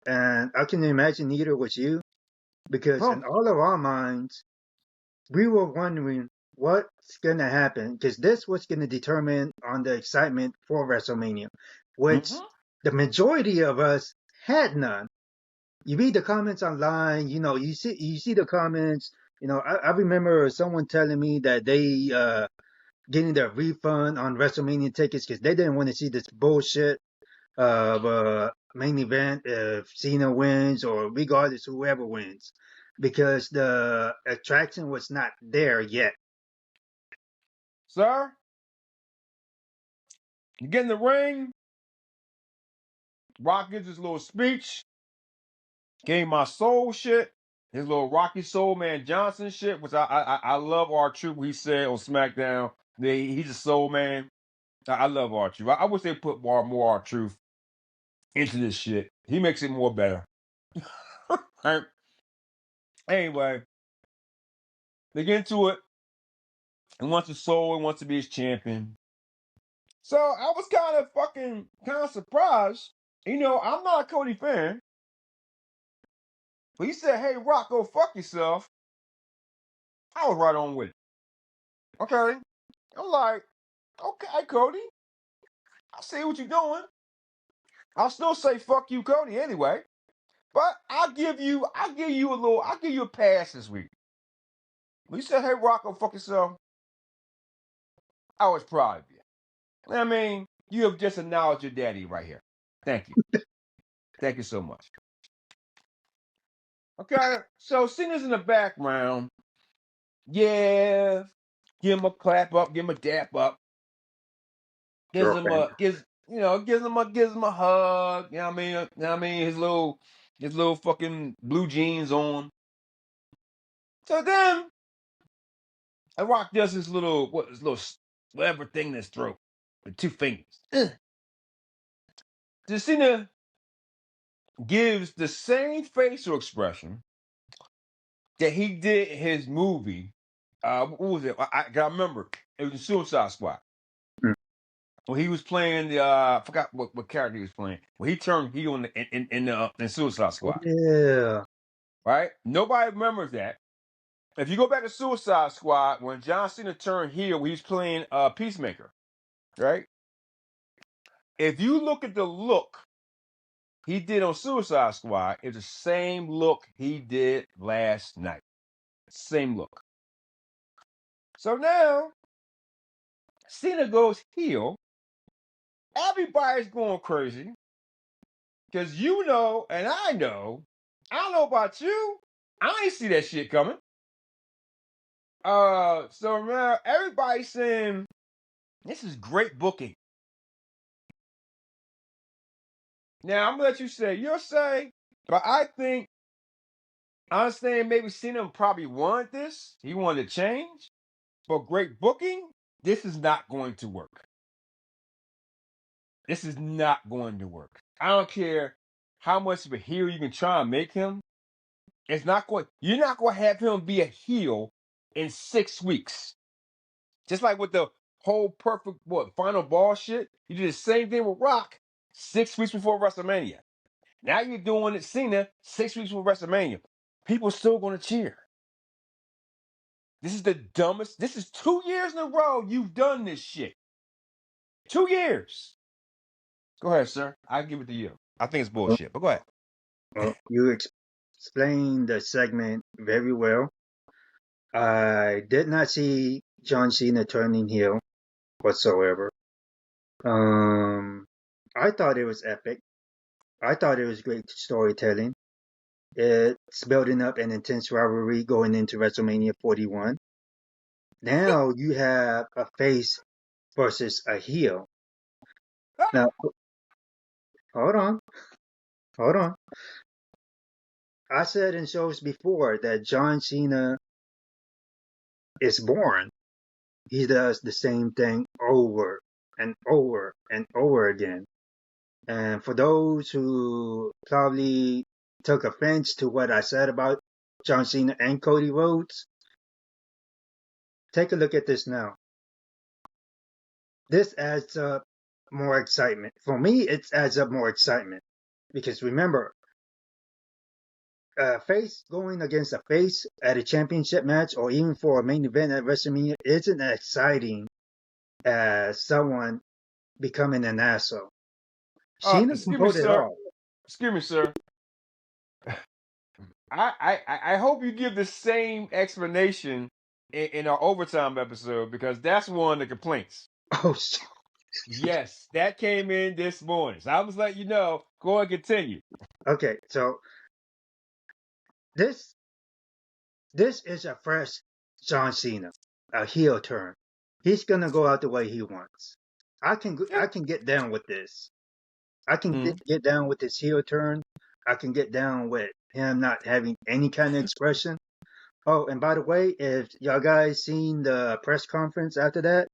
B: and I can imagine neither was you, because
A: Huh.
B: in all of our minds, we were wondering what's gonna happen, because this was gonna determine on the excitement for WrestleMania, which
A: Mm-hmm.
B: the majority of us had none. You read the comments online, you see the comments. I remember someone telling me that they getting their refund on WrestleMania tickets because they didn't want to see this bullshit of main event if Cena wins or regardless whoever wins, because the attraction was not there yet.
A: Sir, you get in the ring. Rock gives his little speech. Gave my soul shit. His little Rocky Soul Man Johnson shit, which I love R-Truth. He said on SmackDown that he's a soul man. I love R-Truth. I wish they put more R-Truth into this shit. He makes it more better. Right? Anyway, they get into it. He wants a soul. He wants to be his champion. So I was kind of surprised. I'm not a Cody fan. But he said, hey, Rock, go fuck yourself. I was right on with it. Okay. I'm like, okay, Cody. I see what you're doing. I'll still say fuck you, Cody, anyway. But I'll give you a pass this week. When you said, hey, Rock, go fuck yourself, I was proud of you. I mean, you have just acknowledged your daddy right here. Thank you. Thank you so much. Okay, so singers in the background, yeah, give him a clap up, give him a dap up, gives
B: Girl
A: him
B: fanning.
A: a gives gives him a hug. You know what I mean? You know what I mean? His little fucking blue jeans on. So then, The Rock does his little whatever thing in his throat with 2 fingers. Cena gives the same facial expression that he did in his movie. What was it? I remember. It was in Suicide Squad.
B: Mm.
A: When he was playing I forgot what character he was playing. When he turned heel in Suicide
B: Oh,
A: Squad,
B: yeah.
A: right? Nobody remembers that. If you go back to Suicide Squad, when John Cena turned heel, he's playing Peacemaker, right? If you look at the look he did on Suicide Squad, it's the same look he did last night. Same look. So now Cena goes heel. Everybody's going crazy because and I don't know about you. I ain't see that shit coming. So now everybody's saying this is great booking. Now I'm gonna let you say your say, but I understand maybe Cena probably wanted this. He wanted to change, but great booking. This is not going to work. This is not going to work. I don't care how much of a heel you can try and make him. It's not going. You're not going to have him be a heel in 6 weeks. Just like with the whole perfect final ball shit. You did the same thing with Rock 6 weeks before WrestleMania. Now you're doing it Cena 6 weeks before WrestleMania. People still going to cheer. This is the dumbest. This is 2 years in a row you've done this shit. 2 years. Go ahead, sir. I'll give it to you. I think it's bullshit, but go ahead.
B: Well, you explained the segment very well. I did not see John Cena turning heel whatsoever. I thought it was epic. I thought it was great storytelling. It's building up an intense rivalry going into WrestleMania 41. Now you have a face versus a heel. Now, hold on, hold on. I said in shows before that John Cena is boring. He does the same thing over and over and over again. And for those who probably took offense to what I said about John Cena and Cody Rhodes, take a look at this now. This adds up more excitement. For me, it adds up more excitement. Because remember, face going against a face at a championship match or even for a main event at WrestleMania isn't as exciting as someone becoming an asshole. Cena can
A: Excuse me,
B: pull it
A: sir.
B: off.
A: Excuse me, sir. I hope you give the same explanation in our overtime episode because that's one of the complaints.
B: Oh,
A: Yes, that came in this morning. So I was letting you know. Go and continue.
B: okay. So this is a fresh John Cena, a heel turn. He's gonna go out the way he wants. I
A: Yeah.
B: can get down with this. I can
A: Mm.
B: get down with this heel turn. I can get down with him not having any kind of expression. Oh, and by the way, if y'all guys seen the press conference after that,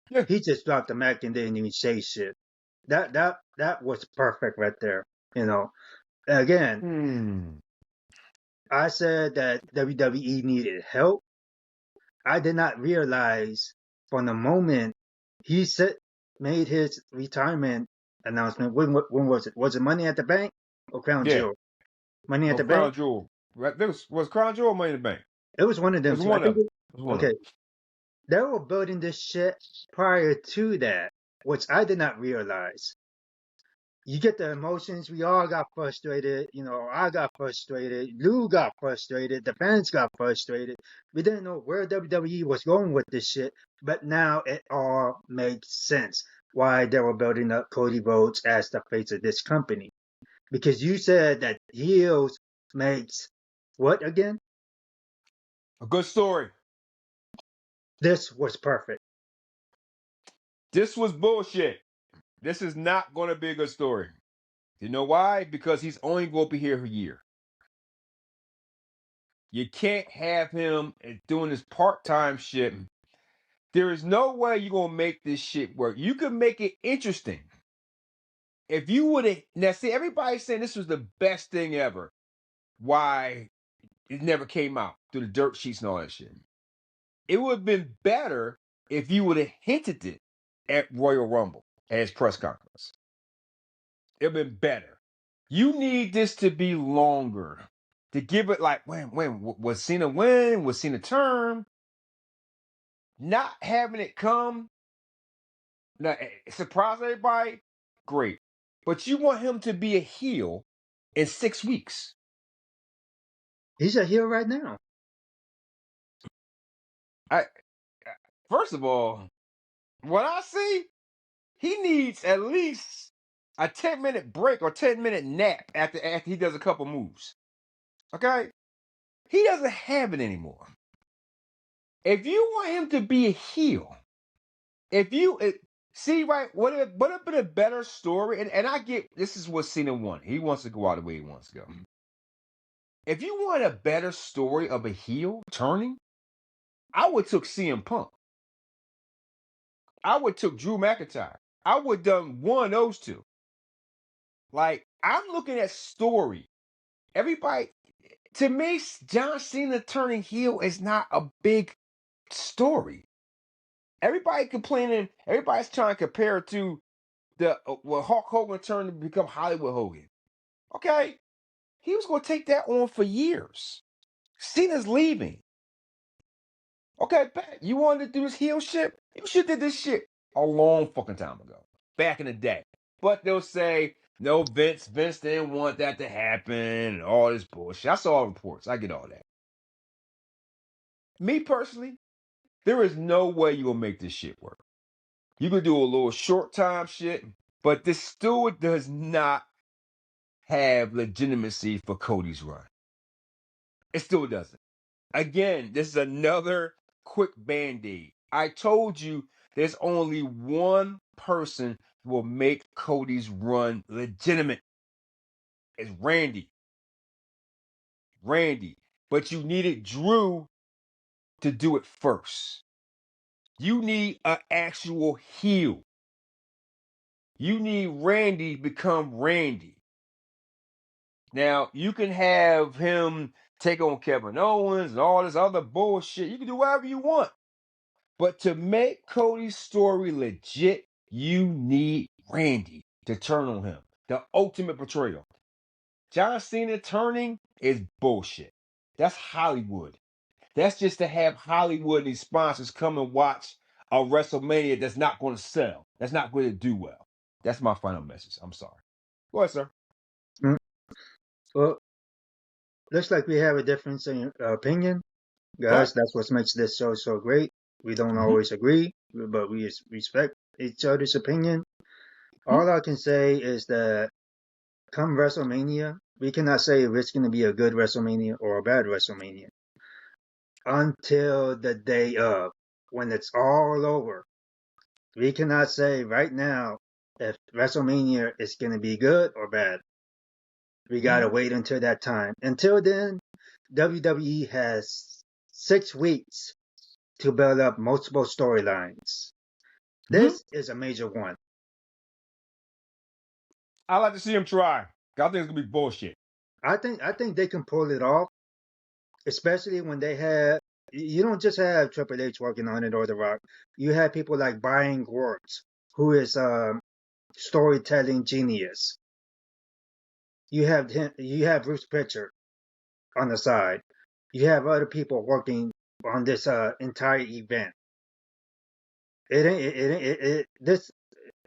A: Yeah.
B: he just dropped the mic and didn't even say shit. That was perfect right there. You know, again,
A: Hmm.
B: I said that WWE needed help. I did not realize from the moment he made his retirement announcement. When was it? Was it Money at the Bank or Crown
A: Yeah.
B: Jewel? Money at
A: Oh,
B: the Bank.
A: Crown Jewel. Right. This was Crown Jewel or Money in the Bank?
B: It was one of
A: It
B: them
A: was
B: two. I
A: one
B: think.
A: of them. It was one of
B: Okay,
A: them.
B: they were building this shit prior to that, which I did not realize. You get the emotions. We all got frustrated. You know, I got frustrated. Lou got frustrated. The fans got frustrated. We didn't know where WWE was going with this shit, but now it all makes sense why they were building up Cody Rhodes as the face of this company. Because you said that heels makes what again?
A: A good story.
B: This was perfect.
A: This was bullshit. This is not going to be a good story. You know why? Because he's only going to be here for a year. You can't have him doing this part-time shit. There is no way you're going to make this shit work. You can make it interesting. If you would have, now see, everybody's saying this was the best thing ever. Why it never came out through the dirt sheets and all that shit. It would have been better if you would have hinted it at Royal Rumble at his press conference. It would have been better. You need this to be longer. To give it like, when was Cena win? Was Cena turn? Not having it come, now, surprise everybody, great. But you want him to be a heel in 6 weeks.
B: He's a heel right now.
A: First of all, what I see, he needs at least a 10-minute break or 10-minute nap after he does a couple moves. Okay? He doesn't have it anymore. If you want him to be a heel, see, right, would have been a better story, and I get this is what Cena won. He wants to go out the way he wants to go. If you want a better story of a heel turning, I would took CM Punk. I would took Drew McIntyre. I would done one of those two. Like, I'm looking at story. Everybody, to me, John Cena turning heel is not a big story. Everybody complaining, everybody's trying to compare it to the when Hulk Hogan turned to become Hollywood Hogan. Okay, he was going to take that on for years. Cena's leaving. Okay, bet you wanted to do this heel shit. You should have did this shit a long fucking time ago, back in the day. But they'll say, no, Vince didn't want that to happen, and all this bullshit. I saw all reports. I get all that. Me personally, there is no way you will make this shit work. You can do a little short time shit, but this still does not have legitimacy for Cody's run. It still doesn't. Again, this is another quick band-aid. I told you there's only one person who will make Cody's run legitimate. It's Randy. But you needed Drew to do it first. You need an actual heel. You need Randy to become Randy. Now, you can have him take on Kevin Owens and all this other bullshit. You can do whatever you want. But to make Cody's story legit, you need Randy to turn on him. The ultimate betrayal. John Cena turning is bullshit. That's Hollywood. That's just to have Hollywood and these sponsors come and watch a WrestleMania that's not going to sell. That's not going to do well. That's my final message. I'm sorry. Go ahead, sir.
B: Well, looks like we have a difference in opinion. Guys,
A: Right.
B: that's what makes this show so great. We don't always agree, but we respect each other's opinion. All I can say is that come WrestleMania, we cannot say if it's going to be a good WrestleMania or a bad WrestleMania until the day of, when it's all over. We cannot say right now if WrestleMania is going to be good or bad. We got to wait until that time. Until then, WWE has 6 weeks to build up multiple storylines. This is a major one.
A: I like to see him try. I think it's gonna be bullshit.
B: I think they can pull it off, especially when they have. You don't just have Triple H working on it or The Rock. You have people like Brian Gewirtz, who is a storytelling genius. You have him. You have Bruce Pritchard on the side. You have other people working on this entire event. This,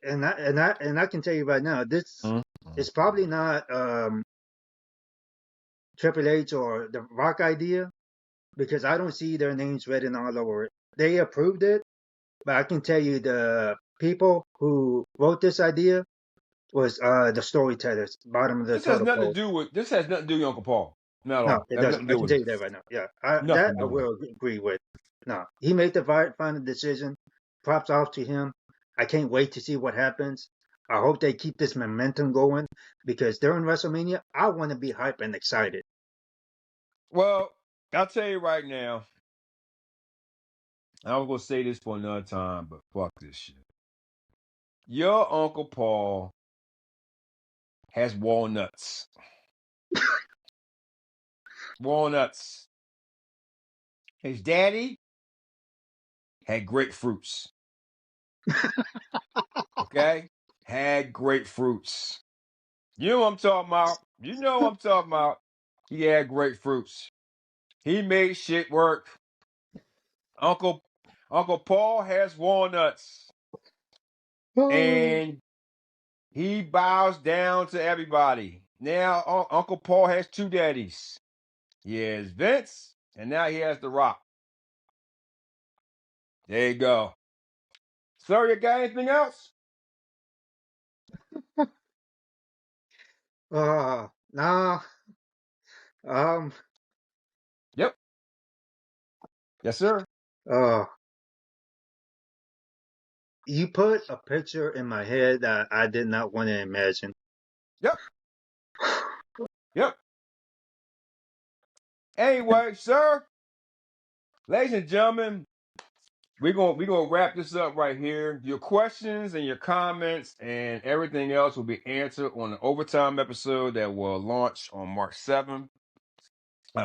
B: and I can tell you right now, this is probably not Triple H or The Rock idea, because I don't see their names written all over it. They approved it, but I can tell you the people who wrote this idea was the storytellers, bottom of the
A: This has
B: totem
A: nothing to
B: pole.
A: do with. This has nothing to do with Uncle Paul. Not at
B: No,
A: all.
B: it
A: Has
B: doesn't.
A: nothing to
B: I
A: do
B: can
A: with
B: tell
A: it.
B: you that right now. Yeah,
A: Nothing
B: that
A: to
B: I
A: do with it.
B: will agree with. No, he made the final decision. Props off to him. I can't wait to see what happens. I hope they keep this momentum going because during WrestleMania, I want to be hyped and excited.
A: Well, I'll tell you right now, I was gonna say this for another time, but fuck this shit. Your Uncle Paul has walnuts. Walnuts. His daddy had grapefruits. Okay? Had grapefruits. You know what I'm talking about. You know what I'm talking about. He had grapefruits. He made shit work. Uncle Uncle Paul has walnuts.
B: Oh,
A: And he bows down to everybody. Now Uncle Paul has two daddies. He has Vince, and now he has The Rock. There you go. Sir, you got anything else?
B: nah. Um.
A: Yep. Yes, sir.
B: Uh. You put a picture in my head that I did not want to imagine.
A: Yep. Yep. Anyway, sir, ladies and gentlemen, we're gonna wrap this up right here. Your questions and your comments and everything else will be answered on the overtime episode that will launch on March 7th.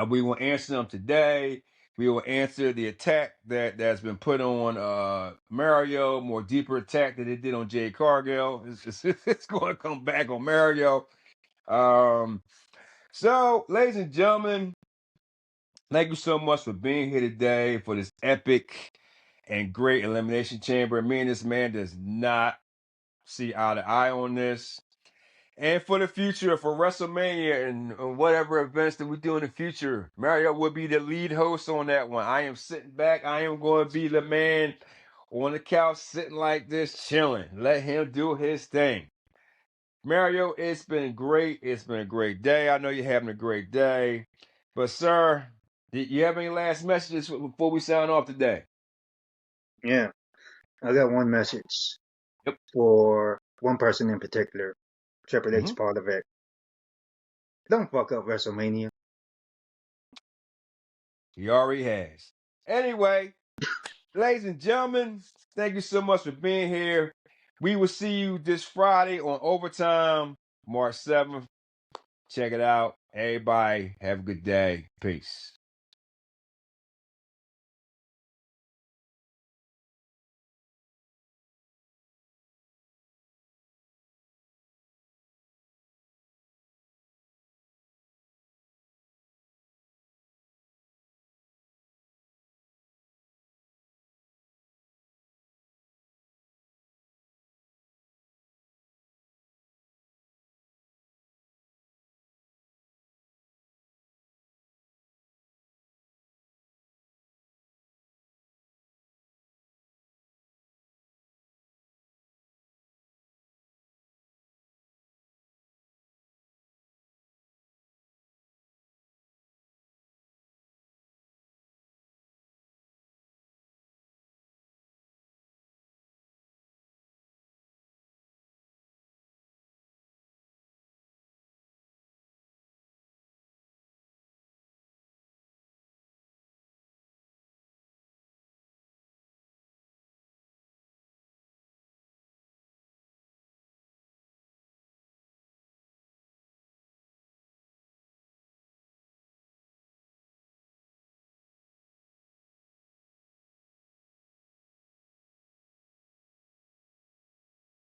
A: We will answer them today. We will answer the attack that's been put on Mario, more deeper attack that it did on Jade Cargill. It's going to come back on Mario. So, ladies and gentlemen, thank you so much for being here today for this epic and great Elimination Chamber. Me and this man does not see eye to eye on this. And for the future, for WrestleMania and whatever events that we do in the future, Mario will be the lead host on that one. I am sitting back. I am going to be the man on the couch sitting like this, chilling. Let him do his thing. Mario, it's been great. It's been a great day. I know you're having a great day. But, sir, did you have any last messages before we sign off today?
B: Yeah. I got one message
A: Yep.
B: for one person in particular. Triple
A: Mm-hmm.
B: H part of it. Don't fuck up WrestleMania.
A: He already has. Anyway, ladies and gentlemen, thank you so much for being here. We will see you this Friday on Overtime, March 7th. Check it out. Everybody, have a good day. Peace.